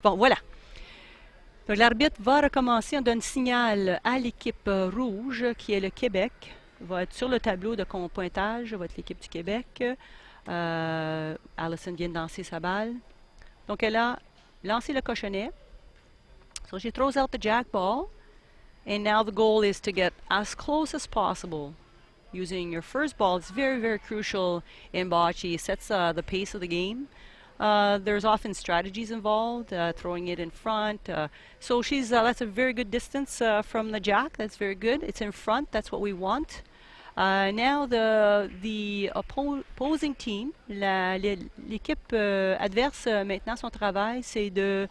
Bon, voilà. Donc, l'arbitre va recommencer. On donne signal à l'équipe rouge, qui est le Québec. Va être sur le tableau de pointage, va être l'équipe du Québec. Alison vient de lancer sa balle. Donc, elle a lancé le cochonnet. So she throws out the jack ball. And now the goal is to get as close as possible. Using your first ball, it's very, very crucial in bocce. It sets the pace of the game. There's often strategies involved, throwing it in front. So she's that's a very good distance from the jack. That's very good. It's in front. That's what we want. Now the opposing team, l'équipe adverse, maintenant son travail, c'est de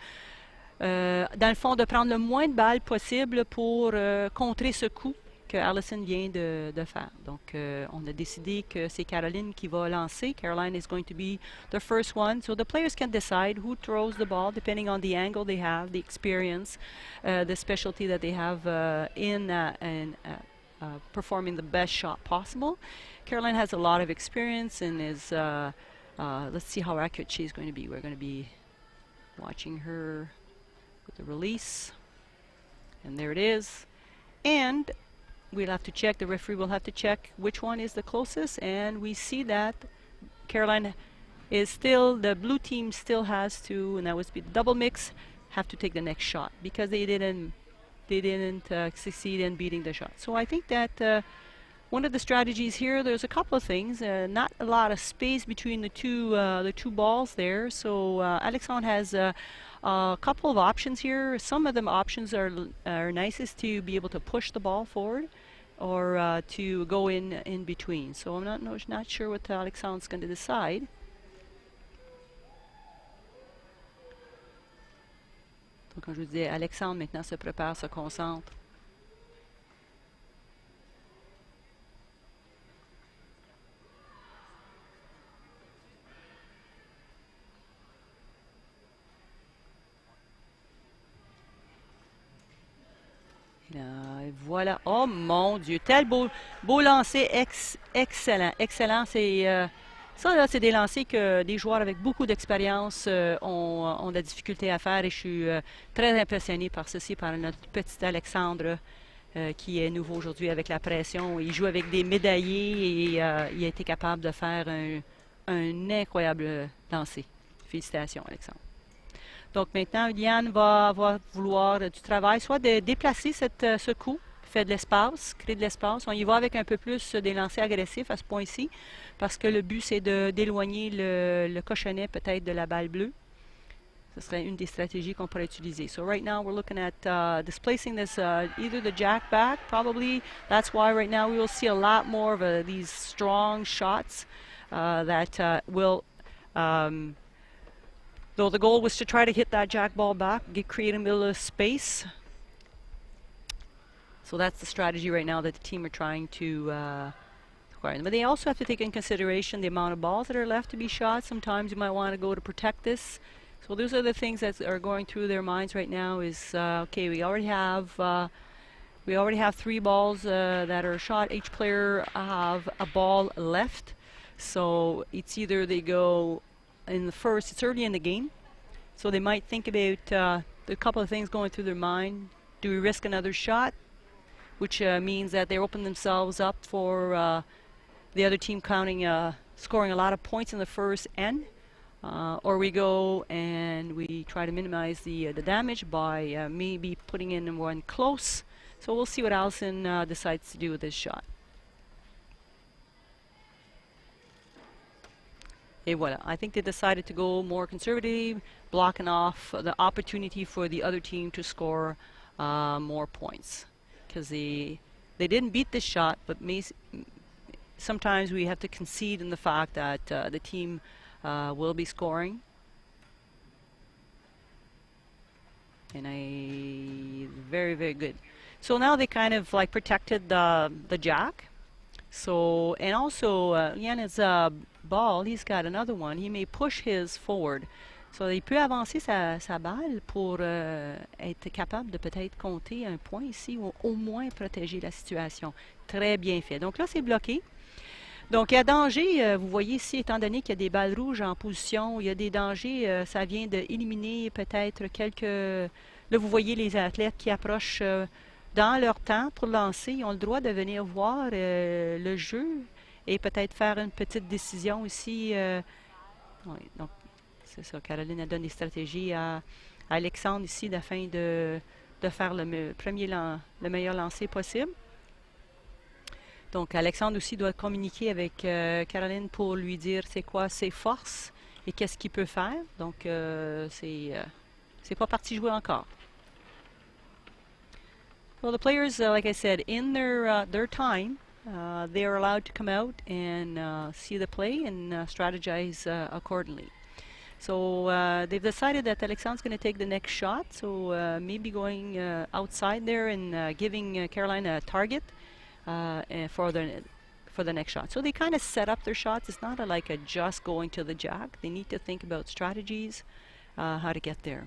dans le fond, de prendre le moins de balles possible pour contrer ce coup que Alison vient de faire. Donc, on a décidé que c'est Caroline qui va lancer. Caroline is going to be the first one. So the players can decide who throws the ball depending on the angle they have, the experience, the specialty that they have in performing the best shot possible. Caroline has a lot of experience and is, let's see how accurate she's going to be. We're going to be watching her with the release. And there it is. And we'll have to check, the referee will have to check which one is the closest, and we see that Caroline is still, the blue team still has to, and that was the double mix, have to take the next shot because they didn't succeed in beating the shot. So I think that one of the strategies here, there's a couple of things, not a lot of space between the two balls there. So Alexandre has a couple of options here. Some of them options are nicest to be able to push the ball forward or to go in between. So I'm not sure what Alexandre's going to decide. Donc, comme je vous disais, Alexandre maintenant se prépare, se concentre. Et voilà. Oh mon Dieu, tel beau lancer, excellent, excellent. Ça là, c'est des lancers que des joueurs avec beaucoup d'expérience ont de la difficulté à faire et je suis très impressionné par ceci, par notre petit Alexandre qui est nouveau aujourd'hui avec la pression. Il joue avec des médaillés et il a été capable de faire un incroyable lancer. Félicitations, Alexandre. Donc maintenant, Iulian va vouloir du travail, soit de déplacer ce coup, fait de l'espace, créer de l'espace. On y va avec un peu plus des lancers agressifs à ce point-ci, parce que le but c'est d'éloigner le cochonnet peut-être de la balle bleue. Ce serait une des stratégies qu'on pourrait utiliser. So right now we're looking at displacing this, either the jack back, probably. That's why right now we will see a lot more of these strong shots that will... Though the goal was to try to hit that jack ball back, create a little space. So that's the strategy right now that the team are trying to acquire. But they also have to take in consideration the amount of balls that are left to be shot. Sometimes you might want to go to protect this. So those are the things that are going through their minds right now is, okay, we already have 3 balls that are shot. Each player have a ball left. So it's either they go in the first, it's early in the game, so they might think about a couple of things going through their mind. Do we risk another shot? Which means that they open themselves up for the other team scoring a lot of points in the first end. Or we go and we try to minimize the damage by maybe putting in one close. So we'll see what Alison decides to do with this shot. Et voilà. I think they decided to go more conservative, blocking off the opportunity for the other team to score more points. Because they didn't beat this shot, but sometimes we have to concede in the fact that the team will be scoring. And very, very good. So now they kind of like protected the jack. So, and also Yan's ball, he's got another one. He may push his forward. So, il peut avancer sa balle pour être capable de peut-être compter un point ici ou au moins protéger la situation. Très bien fait. Donc là, c'est bloqué. Donc, il y a danger, vous voyez ici, étant donné qu'il y a des balles rouges en position, il y a des dangers, ça vient d'éliminer peut-être quelques... Là, vous voyez les athlètes qui approchent dans leur temps pour lancer. Ils ont le droit de venir voir le jeu et peut-être faire une petite décision ici. Oui, donc, c'est ça. Caroline a donné des stratégies à Alexandre ici afin de faire le meilleur lancer possible. Donc, Alexandre aussi doit communiquer avec Caroline pour lui dire c'est quoi ses forces et qu'est-ce qu'il peut faire. Donc, c'est pas parti jouer encore. Well, the players, like I said, in their time, they are allowed to come out and see the play and strategize accordingly. So they've decided that Alexandre's going to take the next shot. So maybe going outside there and giving Caroline a target for the next shot. So they kind of set up their shots. It's not like a just going to the jack. They need to think about strategies, how to get there.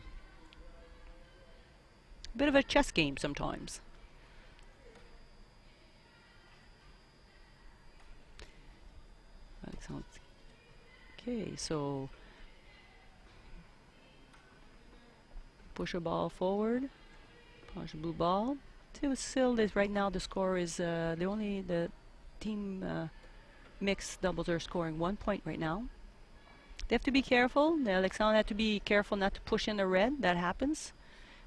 A bit of a chess game sometimes. Okay, so push a ball forward, push a blue ball. Still, right now the score is the team mixed doubles are scoring 1 point right now. They have to be careful. Alexandre had to be careful not to push in the red. That happens.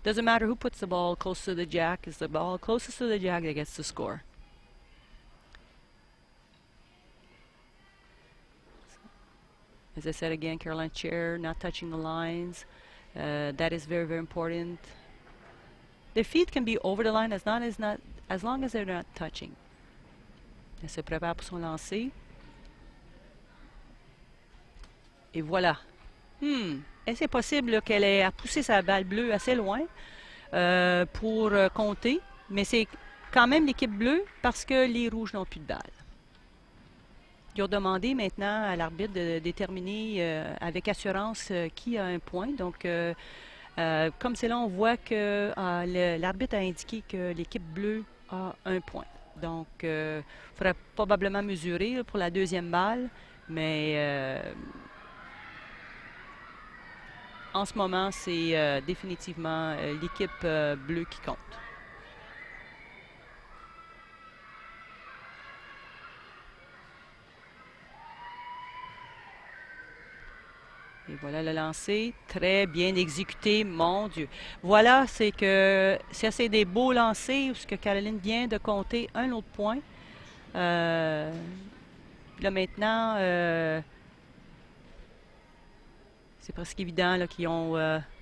Doesn't matter who puts the ball close to the jack. It's the ball closest to the jack that gets the score. As I said again, Caroline's chair not touching the lines. That is very, very important. The feet can be over the line as long as they're not touching. Elle se prépare pour son lancer. Et voilà. Et c'est possible qu'elle ait poussé sa balle bleue assez loin pour compter, mais c'est quand même l'équipe bleue parce que les rouges n'ont plus de balle. Ils ont demandé maintenant à l'arbitre de déterminer avec assurance qui a un point. Donc, comme c'est là, on voit que l'arbitre a indiqué que l'équipe bleue a un point. Donc, il faudra probablement mesurer pour la deuxième balle, mais en ce moment, c'est définitivement l'équipe bleue qui compte. Et voilà le lancer, très bien exécuté, mon Dieu. Voilà, c'est que ça c'est des beaux lancers où ce que Caroline vient de compter un autre point. Là maintenant, c'est presque évident qu'ils ont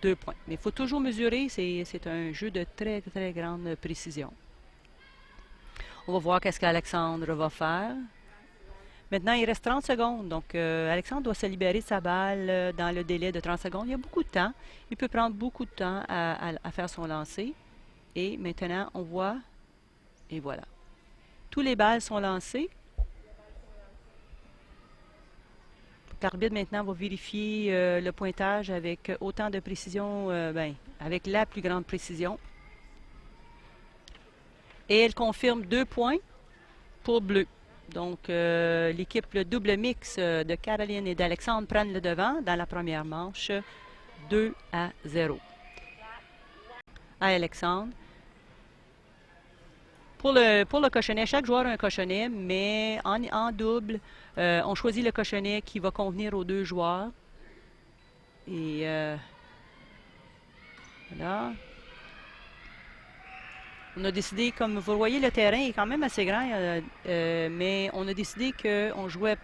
2 points. Mais il faut toujours mesurer, c'est un jeu de très très grande précision. On va voir qu'est-ce qu'Alexandre va faire. Maintenant, il reste 30 secondes, donc Alexandre doit se libérer de sa balle dans le délai de 30 secondes. Il y a beaucoup de temps. Il peut prendre beaucoup de temps à faire son lancer. Et maintenant, on voit, et voilà. Tous les balles sont lancées. L'arbitre maintenant va vérifier le pointage avec autant de précision, avec la plus grande précision. Et elle confirme 2 points pour bleu. Donc, l'équipe, le double mix de Caroline et d'Alexandre prennent le devant dans la première manche, 2-0. À Alexandre. Pour le cochonnet, chaque joueur a un cochonnet, mais en double, on choisit le cochonnet qui va convenir aux 2 joueurs. Et voilà. On a décidé, comme vous voyez, le terrain est quand même assez grand, mais on a décidé qu'on jouait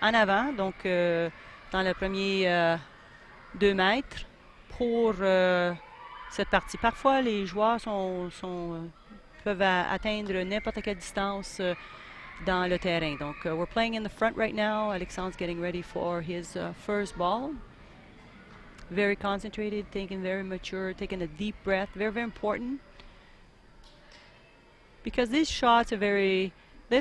en avant, donc dans le premier 2 mètres pour cette partie. Parfois, les joueurs peuvent atteindre n'importe quelle distance dans le terrain. Donc, we're playing in the front right now. Alexandre's getting ready for his first ball. Very concentrated, thinking very mature, taking a deep breath. Very, very important. Because these shots are they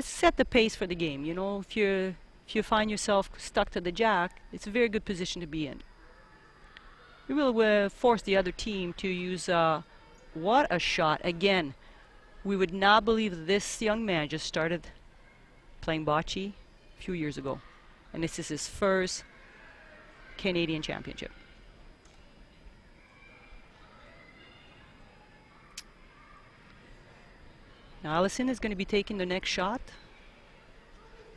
set the pace for the game. You know, if you find yourself stuck to the jack, it's a very good position to be in. We will force the other team to use, what a shot. Again, we would not believe that this young man just started playing bocce a few years ago. And this is his first Canadian championship. Now Alison is going to be taking the next shot.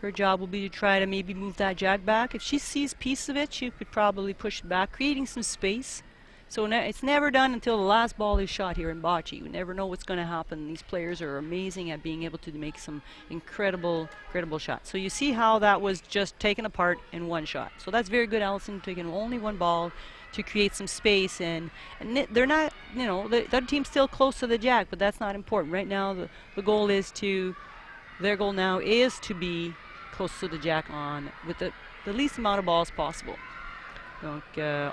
Her job will be to try to maybe move that jack back. If she sees a piece of it, she could probably push it back, creating some space. So it's never done until the last ball is shot here in bocce. You never know what's going to happen. These players are amazing at being able to make some incredible shots. So you see how that was just taken apart in one shot. So that's very good, Alison, taking only one ball to create some space. And they're not, you know, the other team's still close to the jack, but that's not important. Right now, the goal is to, their goal now is to be close to the jack on with the least amount of balls possible. Donc,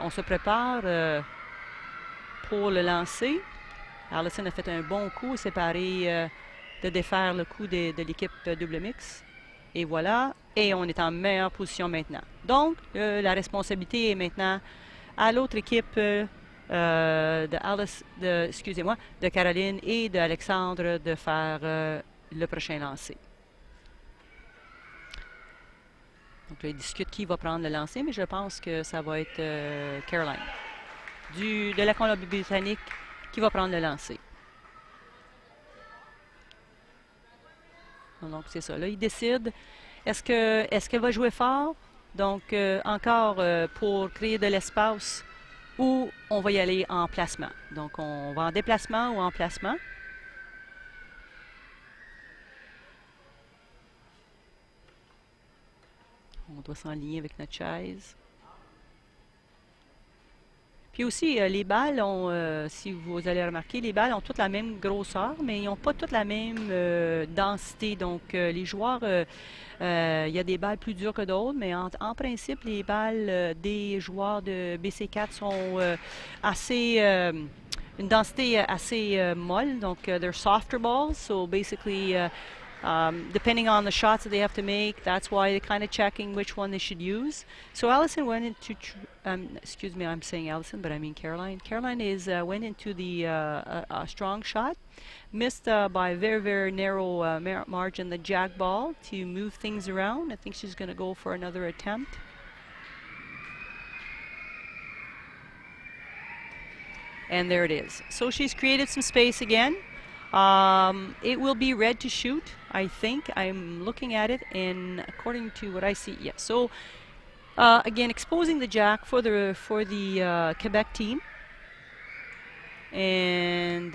on se prépare pour le lancer. Alison a fait un bon coup, séparé de défaire le coup de l'équipe double mix. Et voilà, et on est en meilleure position maintenant. Donc, la responsabilité est maintenant à l'autre équipe de Caroline et d'Alexandre de faire le prochain lancer. Donc, ils discutent qui va prendre le lancer, mais je pense que ça va être Caroline de la Colombie-Britannique qui va prendre le lancer. Donc, c'est ça. Là, ils décident, est-ce qu'elle va jouer fort? Donc, encore pour créer de l'espace, ou on va y aller en placement. Donc, on va en déplacement ou en placement. On doit s'enligner avec notre chaise. Puis aussi, les balles ont, si vous allez remarquer, les balles ont toutes la même grosseur, mais ils n'ont pas toutes la même densité. Donc, les joueurs, il y a des balles plus dures que d'autres, mais en principe, les balles des joueurs de BC4 sont assez... une densité assez molle. Donc, they're softer balls. So, basically... depending on the shots that they have to make, that's why they're kind of checking which one they should use. So Alison went into, excuse me, I'm saying Alison, but I mean Caroline. Caroline went into the strong shot, missed by a very, very narrow margin the jack ball to move things around. I think she's going to go for another attempt. And there it is. So she's created some space again. It will be red to shoot, I think. I'm looking at it, and according to what I see, yes. So again, exposing the jack for the Quebec team, and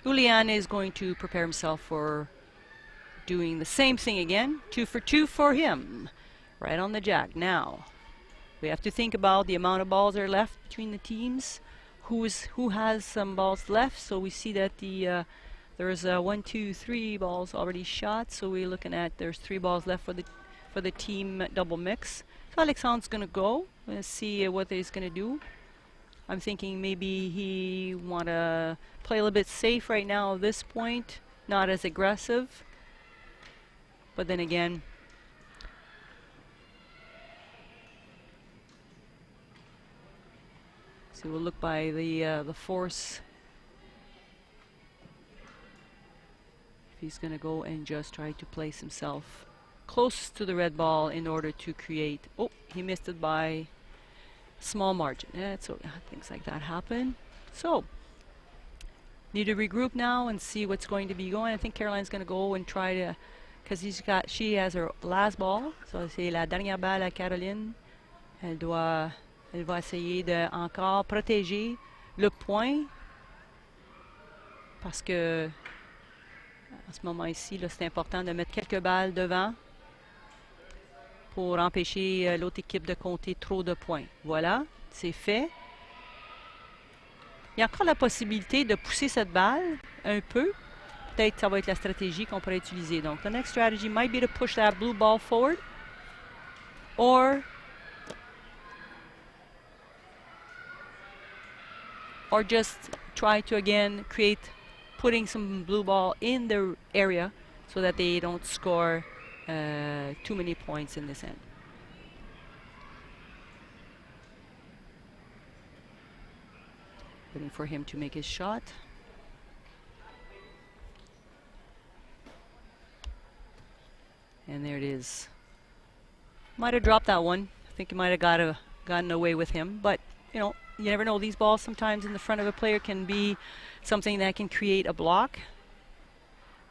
Iulian is going to prepare himself for doing the same thing again. 2 for 2 for him, right on the jack. Now we have to think about the amount of balls that are left between the teams. Who has some balls left? So we see that there's 1, 2, 3 balls already shot. So we're looking at there's 3 balls left for the team double mix. So Alexandre's gonna go. Let's see what he's gonna do. I'm thinking maybe he wanna play a little bit safe right now at this point, not as aggressive. But then again, so we'll look by the force. If he's going to go and just try to place himself close to the red ball in order to create. Oh, he missed it by small margin. Yeah, so things like that happen. So need to regroup now and see what's going to be going. I think Caroline's going to go and try to. Because she has her last ball. So c'est la dernière balle à Caroline. Elle va essayer de encore protéger le point. Parce que à ce moment ici, c'est important de mettre quelques balles devant pour empêcher l'autre équipe de compter trop de points. Voilà, c'est fait. Il y a encore la possibilité de pousser cette balle un peu. Peut-être ça va être la stratégie qu'on pourrait utiliser. Donc, the next strategy might be to push that blue ball forward, or just try to again create, putting some blue ball in the area so that they don't score too many points in this end. Waiting for him to make his shot. And there it is. Might have dropped that one. I think he might have gotten away with him. But, you know, you never know. These balls sometimes in the front of a player can be something that can create a block.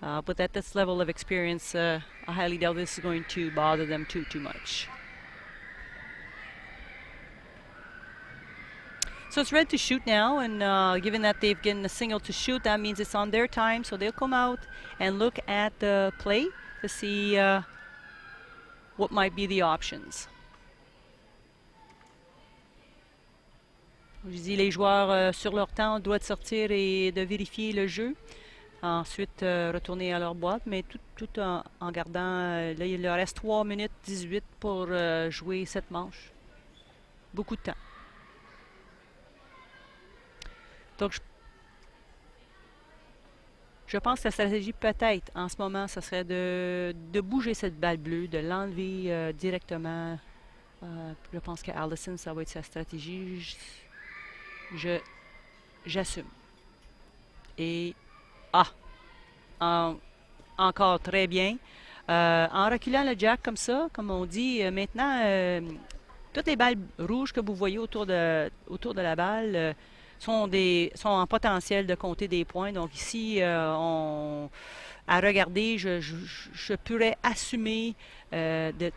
But at this level of experience, I highly doubt this is going to bother them too much. So it's ready to shoot now, and given that they've gotten a signal to shoot, that means it's on their time. So they'll come out and look at the play to see what might be the options. Je dis, les joueurs sur leur temps doivent sortir et de vérifier le jeu. Ensuite, retourner à leur boîte, mais tout en gardant... là, il leur reste 3 minutes 18 pour jouer cette manche. Beaucoup de temps. Donc, je pense que la stratégie, peut-être, en ce moment, ce serait de bouger cette balle bleue, de l'enlever directement. Je pense que Alison, ça va être sa stratégie. J'assume. Et... encore très bien. En reculant le jack comme ça, comme on dit, maintenant, toutes les balles rouges que vous voyez autour de la balle sont en potentiel de compter des points. Donc ici, à regarder, je pourrais assumer il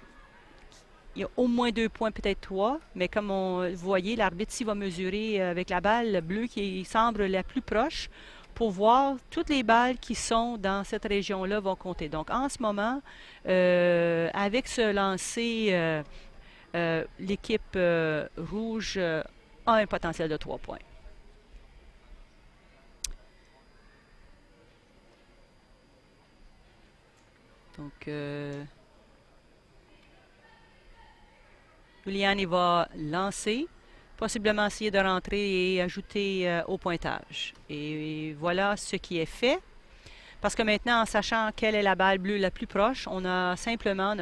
y a au moins 2 points, peut-être 3, mais comme vous voyez, l'arbitre ici va mesurer avec la balle bleue qui semble la plus proche pour voir toutes les balles qui sont dans cette région-là vont compter. Donc en ce moment, avec ce lancer, l'équipe rouge a un potentiel de 3 points. Donc, Iulian, il va lancer, possiblement essayer de rentrer et ajouter au pointage. Et voilà ce qui est fait. Parce que maintenant, en sachant quelle est la balle bleue la plus proche, on n'a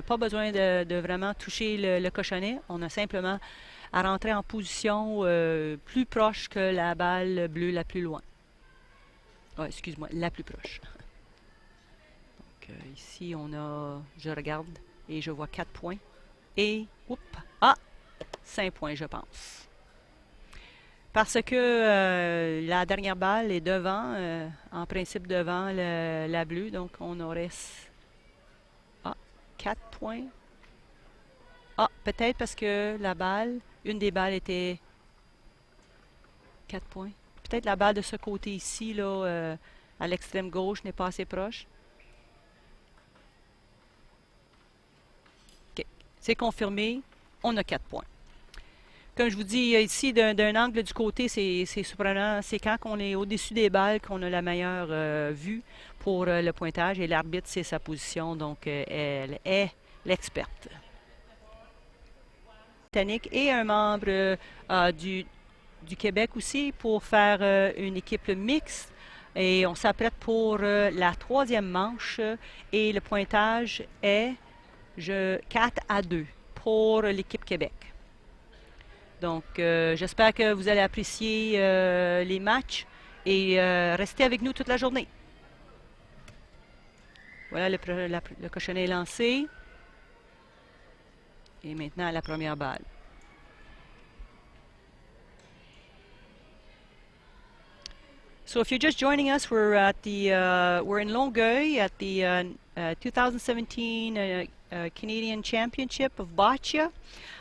pas besoin de vraiment toucher le cochonnet. On a simplement à rentrer en position plus proche que la balle bleue la plus loin. Oh, excuse-moi, la plus proche. Donc, ici, je regarde et je vois 4 points. Et, 5 points, je pense. Parce que la dernière balle est devant, en principe devant la bleue, donc on aurait 4 points. Peut-être parce que une des balles était 4 points. Peut-être la balle de ce côté ici, là, à l'extrême gauche, n'est pas assez proche. OK. C'est confirmé, on a 4 points. Comme je vous dis, ici, d'un angle du côté, c'est surprenant. C'est quand on est au-dessus des balles qu'on a la meilleure vue pour le pointage. Et l'arbitre, c'est sa position. Donc, elle est l'experte. Et un membre du Québec aussi pour faire une équipe mixte. Et on s'apprête pour la 3e manche. Et le pointage est 4-2 pour l'équipe Québec. Donc, j'espère que vous allez apprécier les matchs et restez avec nous toute la journée. Voilà, le cochonnet est lancé. Et maintenant, la première balle. So, if you're just joining us, we're in Longueuil at the 2017 Canadian Championship of Boccia.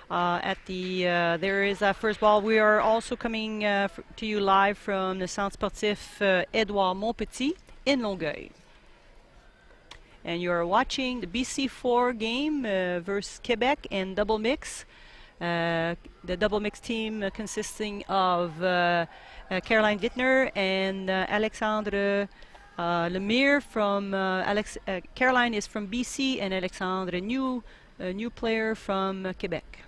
There is our first ball. We are also coming to you live from the Centre Sportif Édouard Montpetit in Longueuil. And you're watching the BC4 game versus Québec in double mix. The double mix team consisting of Caroline Wittner and Alexandre Lemaire from Caroline is from BC and Alexandre, a new player from Quebec.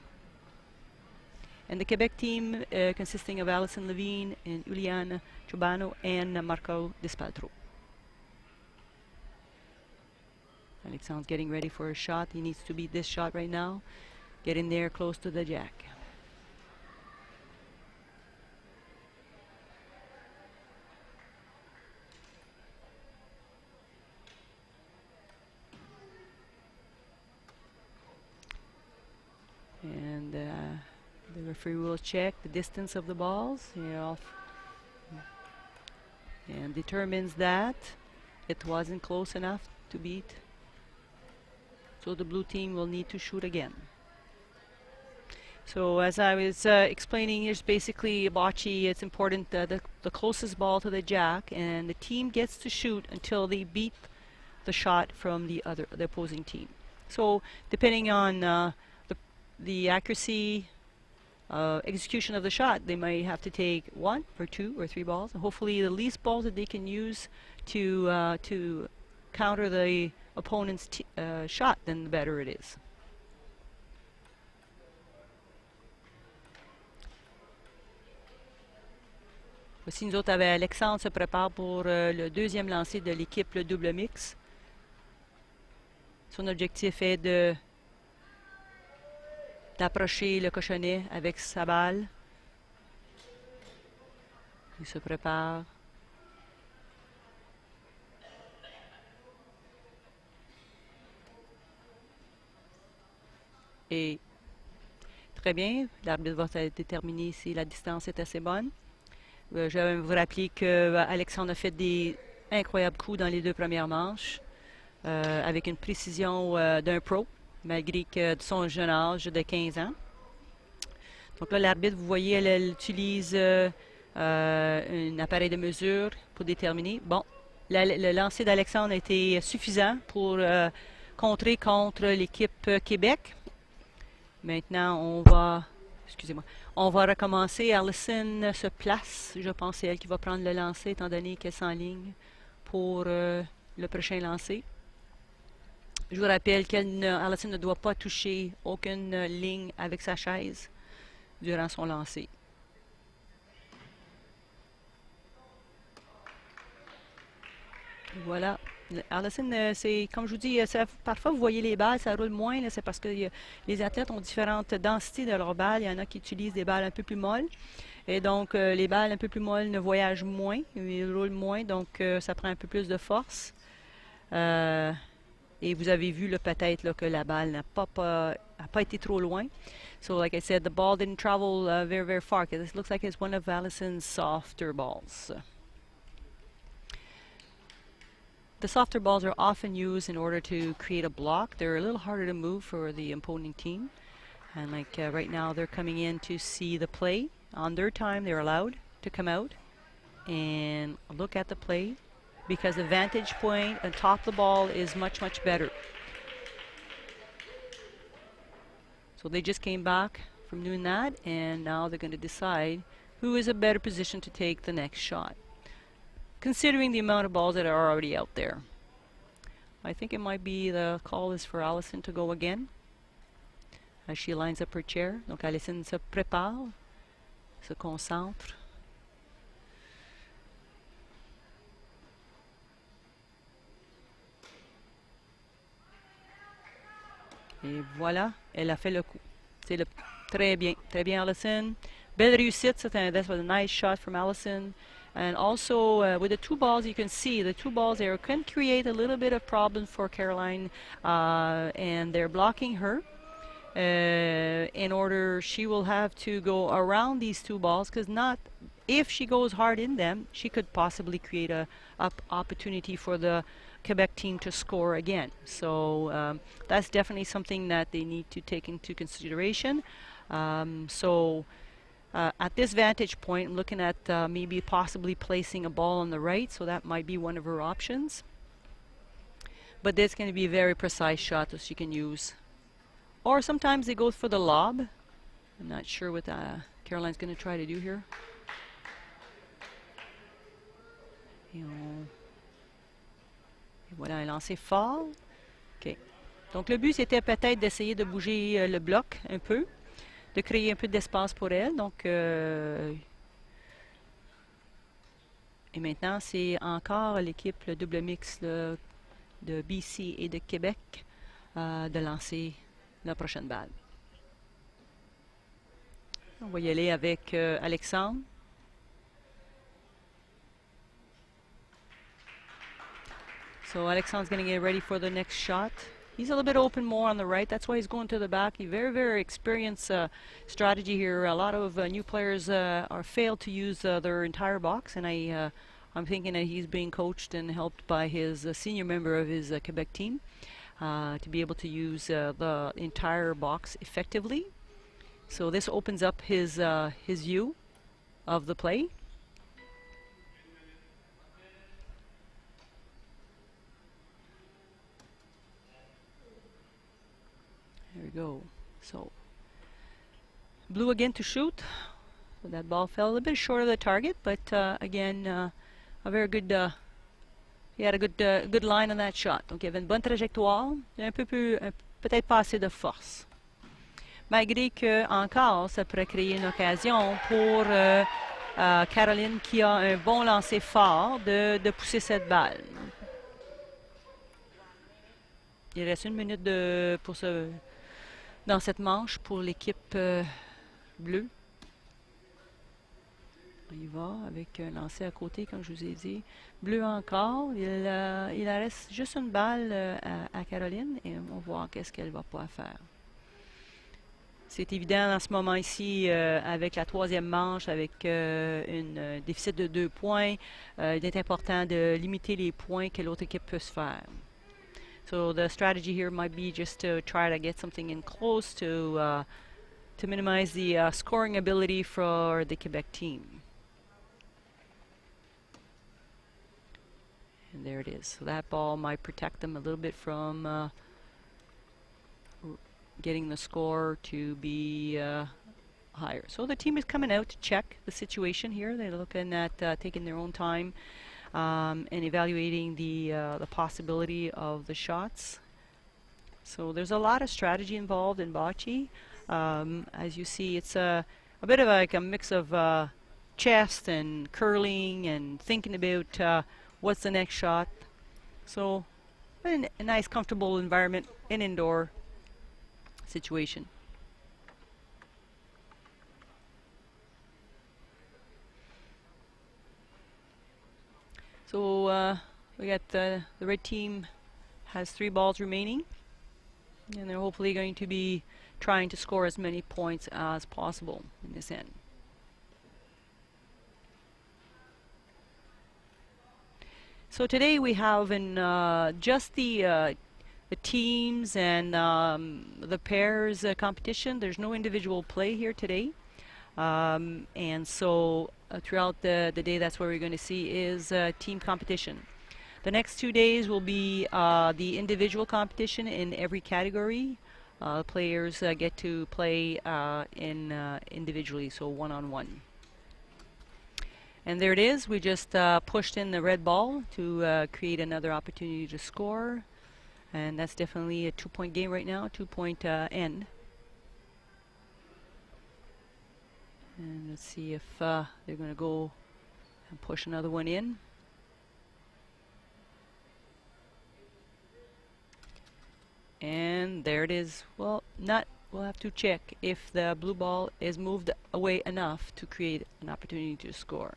And the Quebec team consisting of Alison, Levine, and Iulian, Ciobanu, and Marco Dispaltro. Alexandre's getting ready for a shot. He needs to beat this shot right now. Get in there close to the jack. The referee will check the distance of the balls, and determines that it wasn't close enough to beat. So the blue team will need to shoot again. So as I was explaining, here's basically bocce. It's important the closest ball to the jack, and the team gets to shoot until they beat the shot from the opposing team. So depending on the accuracy, execution of the shot, they might have to take 1 or 2 or 3 balls. And hopefully, the least balls that they can use to counter the opponent's shot, then the better it is. Voici, nous autres, avec Alexandre, se prépare pour le deuxième lancer de l'équipe, le double mix. Son objectif est d'approcher le cochonnet avec sa balle. Il se prépare. Et très bien, l'arbitre va déterminer si la distance est assez bonne. Je vais vous rappeler que Alexandre a fait des incroyables coups dans les 2 premières manches, avec une précision d'un pro, malgré que de son jeune âge de 15 ans. Donc là, l'arbitre, vous voyez, elle utilise un appareil de mesure pour déterminer. Bon, le lancer d'Alexandre a été suffisant pour contrer contre l'équipe Québec. Maintenant, on va recommencer. Alison se place. Je pense que c'est elle qui va prendre le lancer, étant donné qu'elle s'enligne pour le prochain lancer. Je vous rappelle qu'Alison ne doit pas toucher aucune ligne avec sa chaise durant son lancer. Voilà. Alison, c'est comme je vous dis, parfois vous voyez les balles, ça roule moins. C'est parce que les athlètes ont différentes densités de leurs balles. Il y en a qui utilisent des balles un peu plus molles. Et donc, les balles un peu plus molles ne voyagent moins, ils roulent moins. Donc, ça prend un peu plus de force. Et vous avez vu peut-être que la balle n'a pas été trop loin. So, like I said, the ball didn't travel very, very far. It looks like it's one of Alison's softer balls. The softer balls are often used in order to create a block. They're a little harder to move for the opposing team. And like right now, they're coming in to see the play. On their time, they're allowed to come out and look at the play, because the vantage point on top of the ball is much, much better. So they just came back from doing that, and now they're going to decide who is a better position to take the next shot, considering the amount of balls that are already out there. I think it might be the call is for Alison to go again as she lines up her chair. Donc Alison se prépare, se concentre. Et voilà, elle a fait le coup. C'est très bien Alison. Belle réussite, that was a nice shot from Alison. And also with the 2 balls, you can see the 2 balls there can create a little bit of problem for Caroline, and they're blocking her. In order, she will have to go around these 2 balls, because if she goes hard in them, she could possibly create a opportunity for the Quebec team to score again. So that's definitely something that they need to take into consideration. At this vantage point, I'm looking at maybe possibly placing a ball on the right, so that might be one of her options. But that's going to be a very precise shot that she can use. Or sometimes they go for the lob. I'm not sure what Caroline's going to try to do here. Et voilà, un lancer fort. OK. Donc le but, c'était peut-être d'essayer de bouger le bloc un peu, de créer un peu d'espace pour elle. Donc, et maintenant, c'est encore l'équipe, le double mix de BC et de Québec, de lancer la prochaine balle. On va y aller avec Alexandre. So Alexandre's going to get ready for the next shot. He's a little bit open more on the right. That's why he's going to the back. He very, very experienced strategy here. A lot of new players are failed to use their entire box, and I'm thinking that he's being coached and helped by his senior member of his Quebec team to be able to use the entire box effectively. So this opens up his view of the play. There we go. So blue again to shoot. So that ball fell a little bit short of the target, but again, a very good. He had a good line on that shot. Donc il y avait une bonne trajectoire, peut-être pas assez de force. Malgré que encore, ça pourrait créer une occasion pour Caroline, qui a un bon lancer fort, de pousser cette balle. Il reste 1 minute dans cette manche pour l'équipe bleue. Il va avec un lancer à côté, comme je vous ai dit. Bleu encore. Il reste juste une balle à Caroline et on va voir qu'est-ce qu'elle va pouvoir faire. C'est évident en ce moment ici, avec la 3e manche, avec un déficit de 2 points, il est important de limiter les points que l'autre équipe peut se faire. So the strategy here might be just to try to get something in close to minimize the scoring ability for the Quebec team. And there it is. So that ball might protect them a little bit from getting the score to be higher. So the team is coming out to check the situation here. They're looking at taking their own time and evaluating the possibility of the shots. So there's a lot of strategy involved in bocce. As you see, it's a bit of like a mix of chess and curling and thinking about what's the next shot. So a nice comfortable environment, an indoor situation. So we got the red team has 3 balls remaining, and they're hopefully going to be trying to score as many points as possible in this end. So today we have in just the teams and the pairs competition. There's no individual play here today, and so throughout the day, that's what we're going to see is team competition. The next 2 days will be the individual competition in every category. Players get to play individually, so one-on-one. And there it is. We just pushed in the red ball to create another opportunity to score. And that's definitely a 2-point game right now, 2-point end. And let's see if they're going to go and push another one in. And there it is. Well, we'll have to check if the blue ball is moved away enough to create an opportunity to score.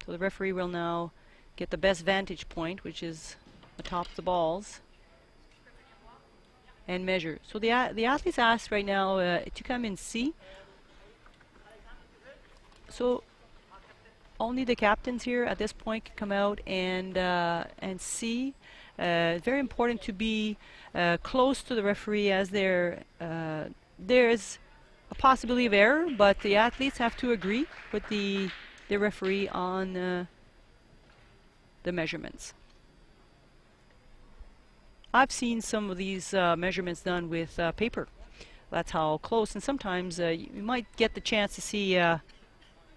So the referee will now get the best vantage point, which is atop the balls, and measure. So the athletes asked right now to come and see. So only the captains here at this point can come out and see. Very important to be close to the referee, as there's a possibility of error, but the athletes have to agree with the referee on the measurements. I've seen some of these measurements done with paper. That's how close, and sometimes you might get the chance to see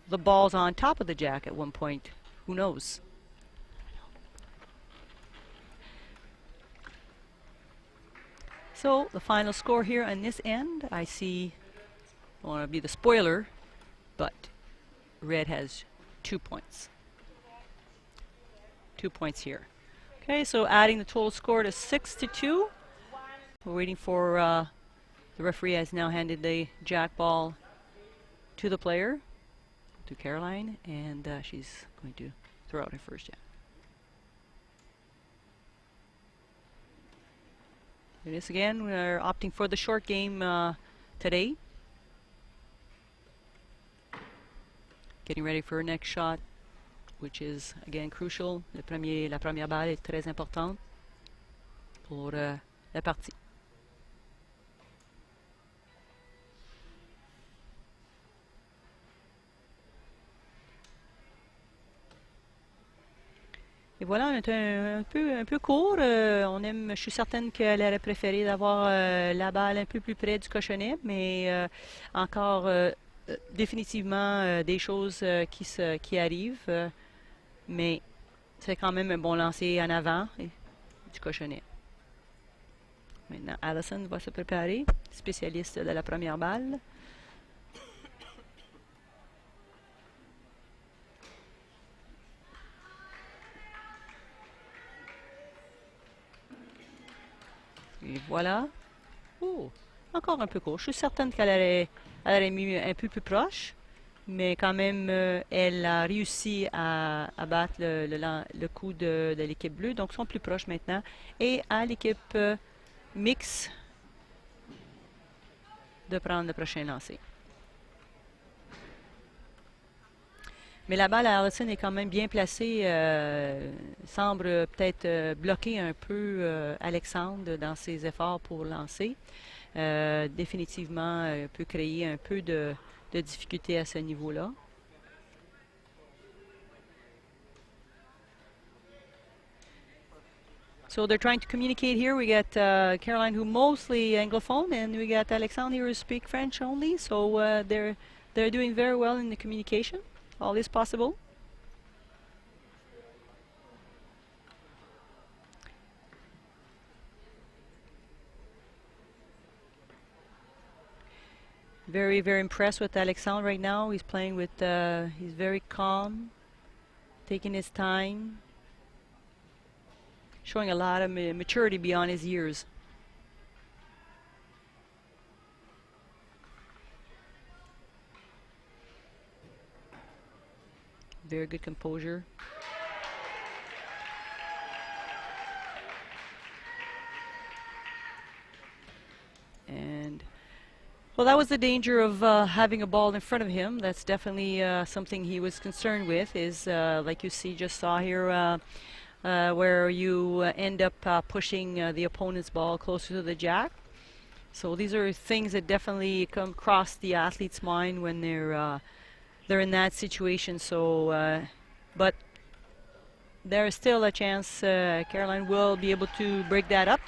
the balls on top of the jack at one point. Who knows? So the final score here on this end, I see, I want to be the spoiler, but red has 2 points. 2 points here. Okay, so adding the total score to 6-2. We're waiting for the referee has now handed the jack ball to the player, to Caroline, and she's going to throw out her first jack. It is again, we're opting for the short game today. Getting ready for our next shot, which is again crucial. La première balle est très importante pour la partie. Et voilà, on est un peu court. Je suis certaine qu'elle aurait préféré d'avoir la balle un peu plus près du cochonnet, mais encore définitivement des choses qui arrivent. Mais c'est quand même un bon lancer en avant du cochonnet. Maintenant, Alison va se préparer, spécialiste de la première balle. Et voilà. Oh, encore un peu court. Je suis certaine qu'elle aurait mis un peu plus proche, mais quand même, elle a réussi à battre le coup de l'équipe bleue. Donc, ils sont plus proches maintenant. Et à l'équipe mixte de prendre le prochain lancer. Mais la balle à Alison est quand même bien placée. Semble peut-être bloquer un peu Alexandre dans ses efforts pour lancer. Définitivement, peut créer un peu de difficulté à ce niveau-là. So they're trying to communicate here. We got Caroline, who mostly Anglophone, and we got Alexandre who speak French only. So they're doing very well in the communication. All is possible. Very, very impressed with Alexandre right now. He's playing with, he's very calm, taking his time, showing a lot of maturity beyond his years. Very good composure. And well, that was the danger of having a ball in front of him. That's definitely something he was concerned with, is like you just saw here, where you end up pushing the opponent's ball closer to the jack. So these are things that definitely come across the athlete's mind when they're in that situation. So, but there is still a chance Caroline will be able to break that up.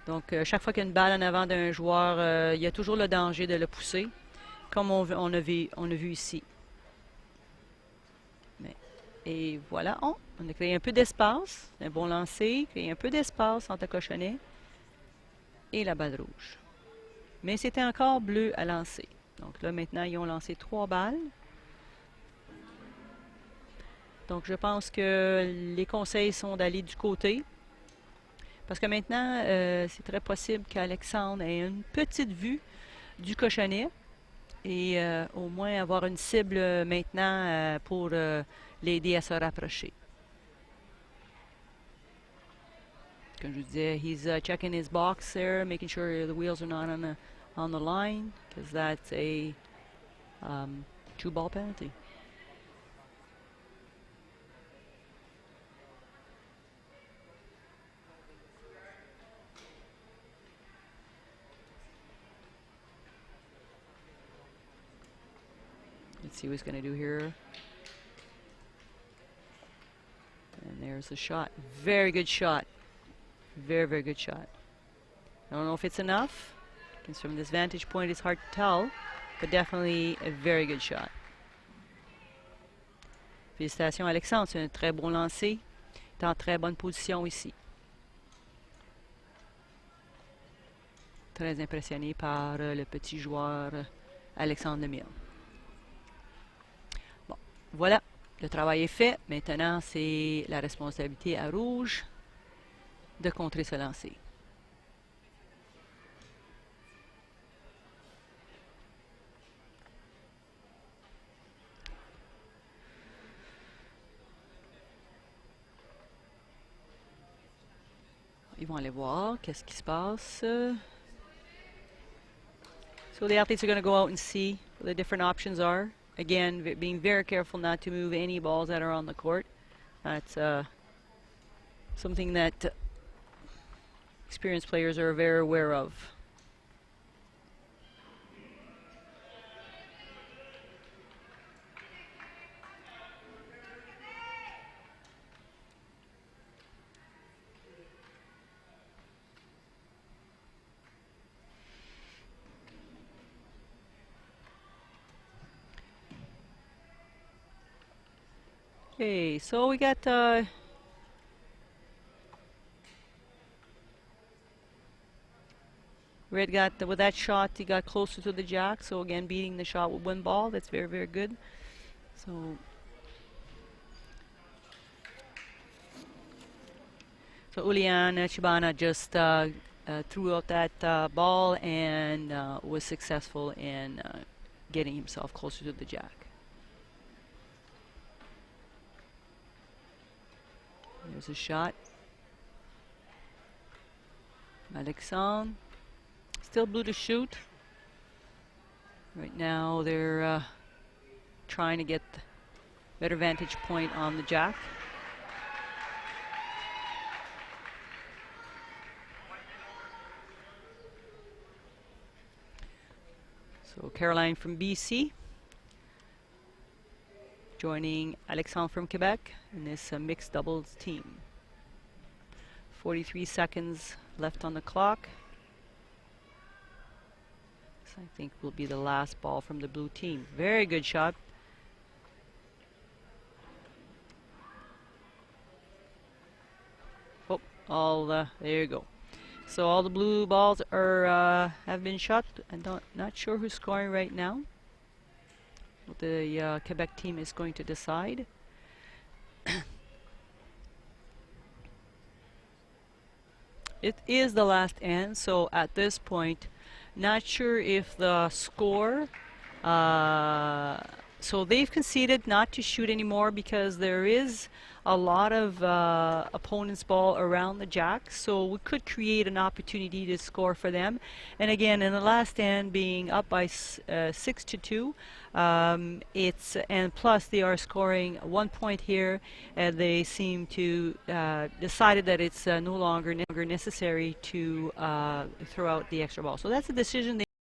Donc, chaque fois qu'il y a une balle en avant d'un joueur, il y a toujours le danger de le pousser, comme on a vu ici. Et voilà, on a créé un peu d'espace, un bon lancer, créé un peu d'espace entre le cochonnet et la balle rouge. Mais c'était encore bleu à lancer. Donc là, maintenant, ils ont lancé 3 balles. Donc, je pense que les conseils sont d'aller du côté. Parce que maintenant, c'est très possible qu'Alexandre ait une petite vue du cochonnet et au moins avoir une cible maintenant pour l'aider à se rapprocher. Comme je vous disais, he's checking his box there, making sure the wheels are not on the line, because that's a true ball penalty. Let's see what he's going to do here. And there's the shot. Very good shot. Very, very good shot. I don't know if it's enough, because from this vantage point it's hard to tell, but definitely a very good shot. Félicitations Alexandre, c'est un très bon lancer. Il est en très bonne position ici. Très impressionné par le petit joueur Alexandre Lemaire. Bon, voilà, le travail est fait. Maintenant, c'est la responsabilité à rouge de contrer ce lancer. ils vont aller voir qu'est-ce qui se passe. So the athletes are going to go out and see what the different options are. Again, being very careful not to move any balls that are on the court. That's something that experienced players are very aware of. Okay, so we got Red got with that shot, he got closer to the jack. So again, beating the shot with one ball, that's very, very good. So Iulian Ciobanu just threw out that ball and was successful in getting himself closer to the jack. There's a shot. Alexandre. Still blue to shoot. Right now they're trying to get better vantage point on the jack. So Caroline from BC joining Alexandre from Quebec in this mixed doubles team. 43 seconds left on the clock. This, I think, will be the last ball from the blue team. Very good shot. Oh, there you go. So all the blue balls are have been shot. I'm not sure who's scoring right now. What the Quebec team is going to decide. It is the last end, so at this point, not sure if the score. So they've conceded not to shoot anymore because there is a lot of opponent's ball around the jack, so we could create an opportunity to score for them. And again, in the last end, being up by 6-2, and plus they are scoring 1 point here, and they seem to decided that it's no longer necessary to throw out the extra ball. So that's a decision they